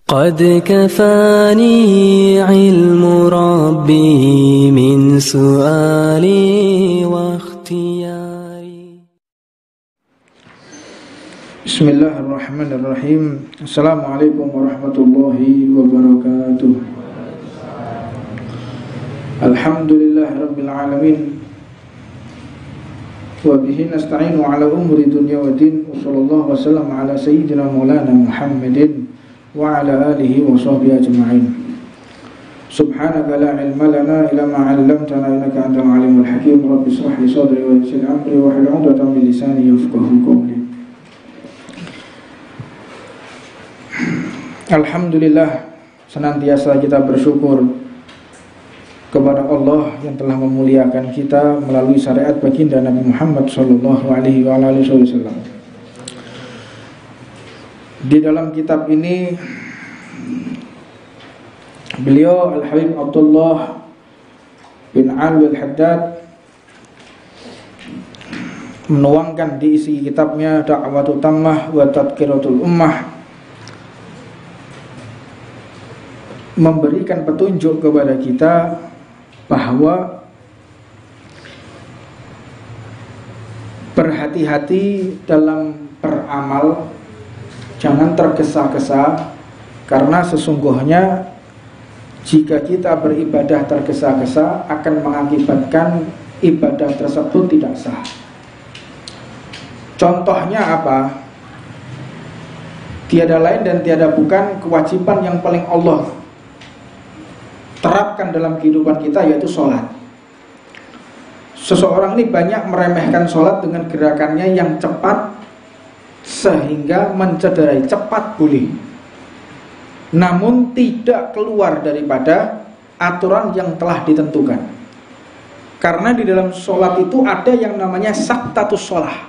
قد كفاني علم ربي من سؤالي واختياري. بسم الله الرحمن الرحيم. السلام عليكم ورحمة الله وبركاته. الحمد لله رب العالمين وبه نستعين على أمور الدنيا والدين وصلى الله وسلم على سيدنا مولانا محمد وعلى آله وصحبه أجمعين. سبحانك لا علم لنا إلا ما علمتنا إنك أنت العليم الحكيم. رب اشرح لي صدري ويسر أمري واحلل عقدة من لساني يفقهوا قولي. Alhamdulillah, senantiasa kita bersyukur kepada Allah yang telah memuliakan kita melalui syariat baginda Nabi Muhammad sallallahu alaihi wasallam. Di dalam kitab ini beliau Al-Habib Abdullah bin Alwi Al-Haddad menuangkan di isi kitabnya Da'watul Tammah wa Tadhkiratul Ummah, memberikan petunjuk kepada kita bahwa berhati-hati dalam beramal, jangan tergesa-gesa, karena sesungguhnya jika kita beribadah tergesa-gesa akan mengakibatkan ibadah tersebut tidak sah. Contohnya apa? Tiada lain dan tiada bukan kewajiban yang paling Allah terapkan dalam kehidupan kita, yaitu sholat. Seseorang ini banyak meremehkan sholat dengan gerakannya yang cepat sehingga mencederai. Cepat boleh, namun tidak keluar daripada aturan yang telah ditentukan. Karena di dalam sholat itu ada yang namanya saktatus sholah,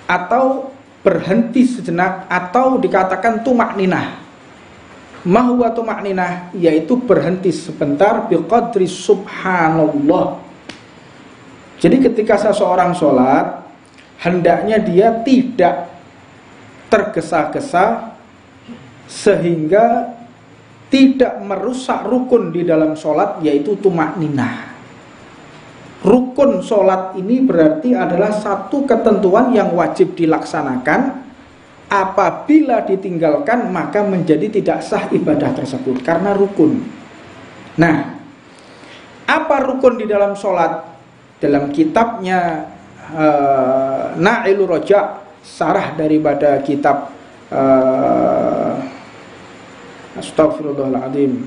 atau berhenti sejenak, atau dikatakan tumakninah. Mahuwa tumakninah, yaitu berhenti sebentar biqadri subhanallah. Jadi ketika seseorang sholat, hendaknya dia tidak tergesa-gesa sehingga tidak merusak rukun di dalam sholat, yaitu tumakninah. Rukun sholat ini berarti adalah satu ketentuan yang wajib dilaksanakan. Apabila ditinggalkan maka menjadi tidak sah ibadah tersebut karena rukun. Nah, apa rukun di dalam sholat? Dalam kitabnya Nailur Raja, sarah daripada kitab Astaghfirullahaladzim,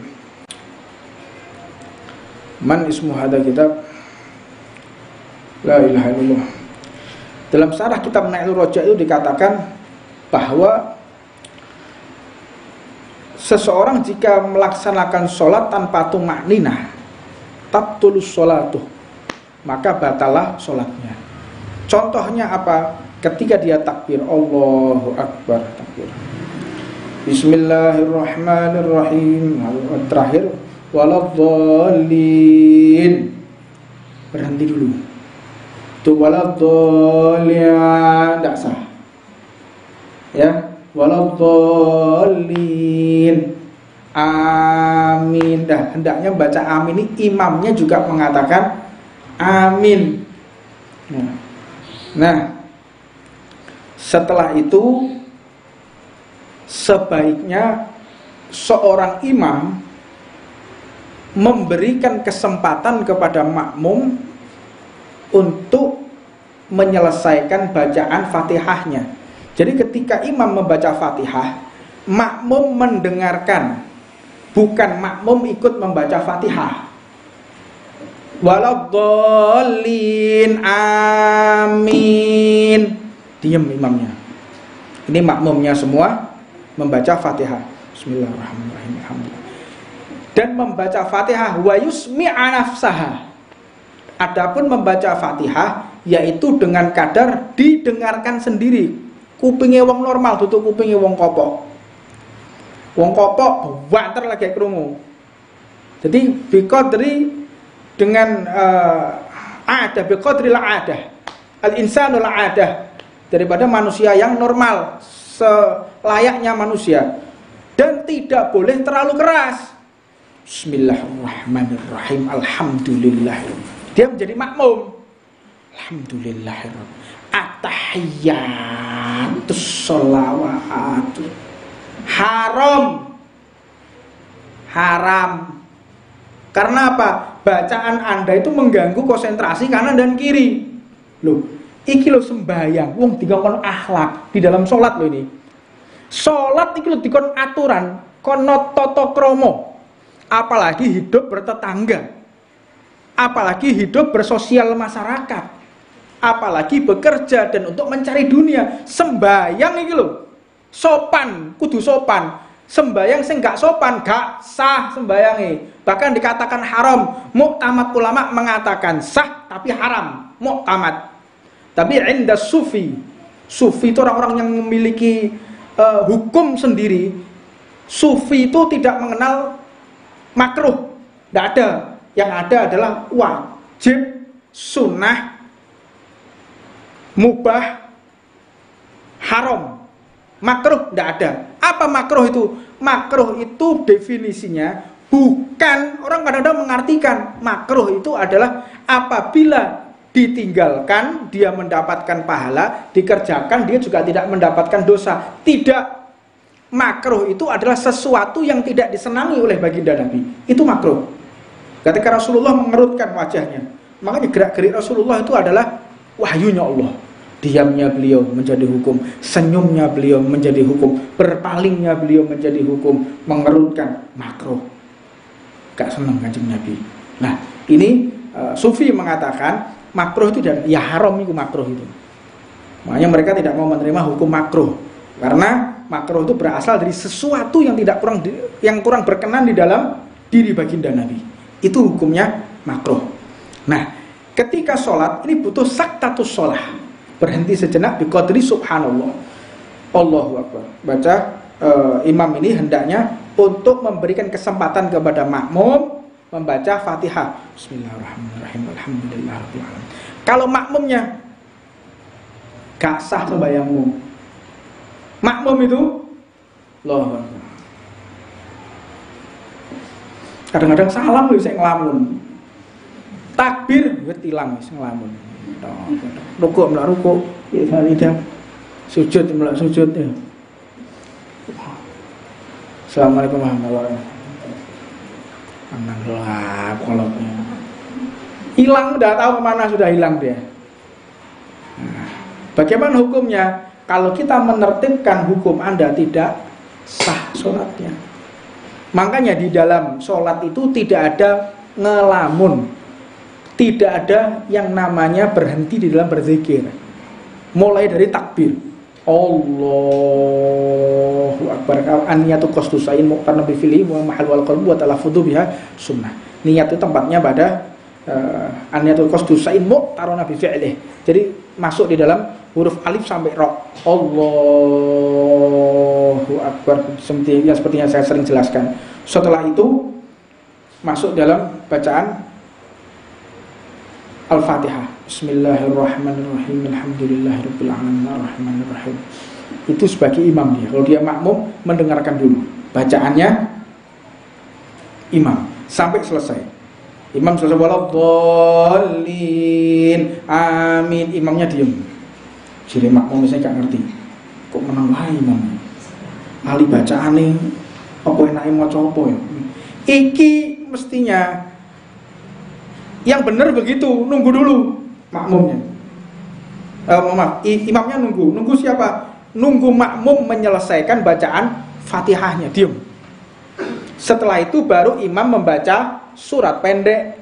man ismu hada kitab, la ilaha illallah. Dalam sarah kitab Nailur Raja itu dikatakan bahwa seseorang jika melaksanakan sholat tanpa tumakninah, tabtulus sholatuh, maka batalah sholatnya. Contohnya apa? Ketika dia takbir, Allahu Akbar, takbir, Bismillahirrahmanirrahim, terakhir waladhdallin, berhenti dulu. Itu waladhdallin, tidak sah. Ya, waladhdallin, amin. Dah, hendaknya baca amin ini imamnya juga mengatakan amin. Nah, setelah itu sebaiknya seorang imam memberikan kesempatan kepada makmum untuk menyelesaikan bacaan Fatihahnya. Jadi ketika imam membaca Fatihah, makmum mendengarkan, bukan makmum ikut membaca Fatihah. Waladhdallin, amin, diam imamnya. Ini makmumnya semua membaca Fatihah, Bismillahirrahmanirrahim, alhamdulillah, dan membaca Fatihah wa yusmi'a nafsaha. Adapun membaca Fatihah yaitu dengan kadar didengarkan sendiri. Kupingnya wong normal, tutup kupingnya wong kopok. Wong kopok banter lagi krungu. Jadi biqadri dengan ada biqadri al-adah. Al-insanul adah, daripada manusia yang normal, selayaknya manusia. dan tidak boleh terlalu keras. Bismillahirrahmanirrahim. Alhamdulillah. Dia menjadi makmum. Alhamdulillahirrahmanirrahim. At-tahiyyatus sholawatu. Haram. Karena apa? Bacaan Anda itu mengganggu konsentrasi kanan dan kiri. Loh, iki lo sembahyang, wong dikon akhlak di dalam sholat lo ini. Sholat iki lo dikon aturan, kono tata krama. Apalagi hidup bertetangga. Apalagi hidup bersosial masyarakat. Apalagi bekerja dan untuk mencari dunia. Sembahyang iki lo sopan, kudu sopan. Sembahyang sing gak sopan gak sah sembayangi. Bahkan dikatakan haram. Muktamad ulama mengatakan sah tapi haram. Muktamad. Tapi inda sufi itu orang-orang yang memiliki hukum sendiri. Sufi itu tidak mengenal makruh. Tidak ada. Yang ada adalah wajib, sunnah, mubah, haram. Makruh tidak ada. Apa makruh itu? Makruh itu definisinya bukan, orang kadang-kadang mengartikan makruh itu adalah apabila ditinggalkan dia mendapatkan pahala, dikerjakan dia juga tidak mendapatkan dosa. Tidak. Makruh itu adalah sesuatu yang tidak disenangi oleh baginda Nabi. Itu makruh. Ketika Rasulullah mengerutkan wajahnya, makanya gerak-gerik Rasulullah itu adalah wahyunya Allah. Diamnya beliau menjadi hukum, senyumnya beliau menjadi hukum, berpalingnya beliau menjadi hukum, mengerutkan makruh. Gak senang kanjeng Nabi. Nah, ini Sufi mengatakan makruh itu ya haram itu makruh itu. Makanya mereka tidak mau menerima hukum makruh karena makruh itu berasal dari sesuatu yang kurang berkenan di dalam diri baginda Nabi. Itu hukumnya makruh. Nah, ketika sholat ini butuh saktatus sholah. Berhenti sejenak biqadri subhanallah. Allahu akbar. Baca imam ini hendaknya untuk memberikan kesempatan kepada makmum membaca Fatihah. Bismillahirrahmanirrahim. Alhamdulillahirabbil alamin. Kalau makmumnya gak sah sembahyangmu. Makmum itu Allahu akbar. Kadang-kadang salam lho sing nglamun. Takbir wis ilang wis nglamun. Rukuk melak rukuk, ya sujud melak sujud ya. Assalamualaikum warahmatullahi wabarakatuh. Kalau hilang udah tahu kemana sudah hilang dia. Nah, bagaimana hukumnya? Kalau kita menertibkan hukum Anda tidak sah sholatnya. Makanya di dalam sholat itu tidak ada ngelamun. Tidak ada yang namanya berhenti di dalam berzikir. Mulai dari takbir. Allahu akbar. An-niyatu qasdu sa'in muqtarna bi fi'li wa mahal wal qalbu wa talaffudhu biha sunnah. Niat itu tempatnya pada an-niyatu qasdu sa'in muqtarna bi fi'li. Jadi masuk di dalam huruf alif sampai ra. Allahu akbar. Seperti yang saya sering jelaskan. Setelah itu masuk dalam bacaan Al-Fatihah. Bismillahirrahmanirrahim. Alhamdulillahirabbil alamin arrahmanirrahim. Itu sebagai imam dia. Kalau dia makmum mendengarkan dulu bacaannya imam sampai selesai. Imam selesai waladhdallin. Amin. Imamnya diam. Jadi makmum misalnya gak ngerti. Kok menang wae imam. Ali bacaane apa enake maca apa ya. Iki mestinya yang benar begitu, nunggu dulu makmumnya. Imamnya nunggu siapa? Nunggu makmum menyelesaikan bacaan Fatihahnya, diam. Setelah itu baru imam membaca surat pendek.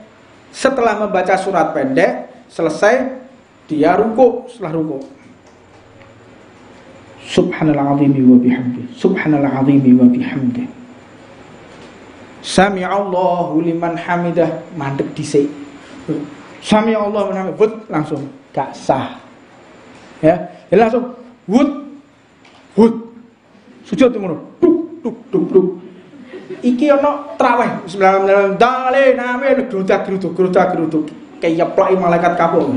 Setelah membaca surat pendek, selesai dia ruku. Setelah ruku, Subhanallazimi wa bihamdi. Subhanallazimi wa bihamdi. Sami'allahu liman hamidah. Mandek dhisik. Sami'allahu liman hamidah. Langsung gak sah. Ya, jadi langsung wud sujud ngono. Duk. Iki ana traweh. Bismillahirrahmanirrahim. Dale name grudak kayak plaki malaikat kapok.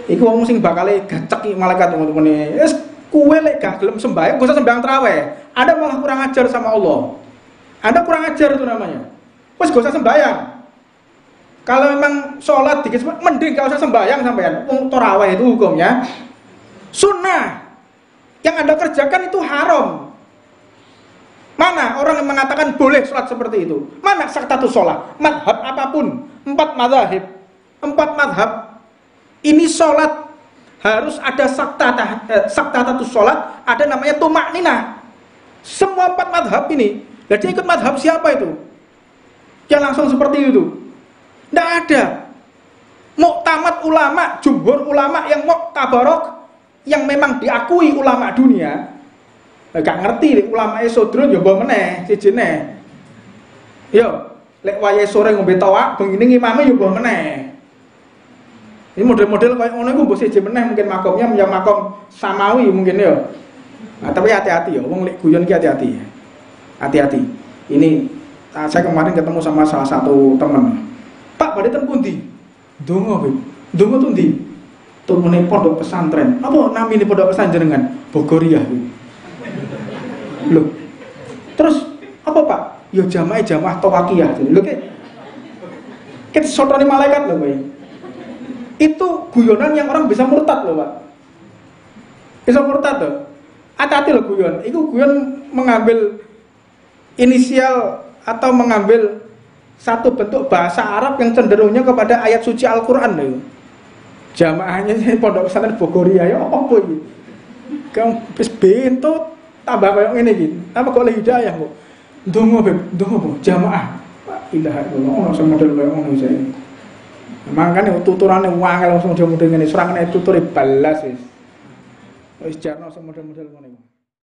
Iku wong sing bakal gacek malaikat ngono-ngono. Wis kowe lek gak gelem sembahyang, gak usah sembahyang traweh. Anda malah kurang ajar sama Allah. Anda kurang ajar itu namanya. Wes gak usah sembahyang. Kalau memang sholat dikit, mending gak usah sembahyang sampean. Tarawih itu hukumnya sunnah. Yang Anda kerjakan itu haram. Mana orang yang mengatakan boleh sholat seperti itu? Mana saktatus sholat? Madhab apapun, 4 madhab, 4 madhab. Ini sholat harus ada saktatus sholat, ada namanya tumak ninah. Semua 4 madhab ini. Jadi ikut madhab siapa itu? Yang langsung seperti itu? Tidak ada. Muktamad ulama, jumhur ulama yang muktabarok, yang memang diakui ulama dunia. Gak ngerti ulama esodron ya mbok meneh sijine. Yo, lek wayahe sore ngombe tawak, bengi ngimame ya mbok meneh. Ini model-model kayak ngono iku mbok siji meneh mungkin makomnya yang makom samawi mungkin ya. Nah, tapi hati-hati ya, wong lek guyon ki hati-hati. Hati-hati. Ini saya kemarin ketemu sama salah satu teman. Pak, badhe ten pundi? Donga, Bib. Donga tuh ndi? Turune pondok pesantren. Apa namine pondok pesantren jenengan? Bogoriah. Loh. Terus apa, Pak? Ya jamaah tawakiyah. Lho ke sotone malaikat lho, Pak. Itu guyonan yang orang bisa murtad loh, Pak. Bisa murtad loh. Hati-hati loh guyon. Itu guyon mengambil inisial atau mengambil satu bentuk bahasa Arab yang cenderungnya kepada ayat suci Al-Quran loh. Jamaahnya pondok pesantren Bogoriah ya apa iki? Kang wis bento tambah koyo ngene iki. Apa kok oleh hidayah kok? Ndonga, Beb, ndonga po jamaah. Ilaha illallah ono sing model koyo ngono iki. Makane tuturane wangel langsung model-model ngene, serangane tuture balas wis. Wis jarno sing model-model ngono.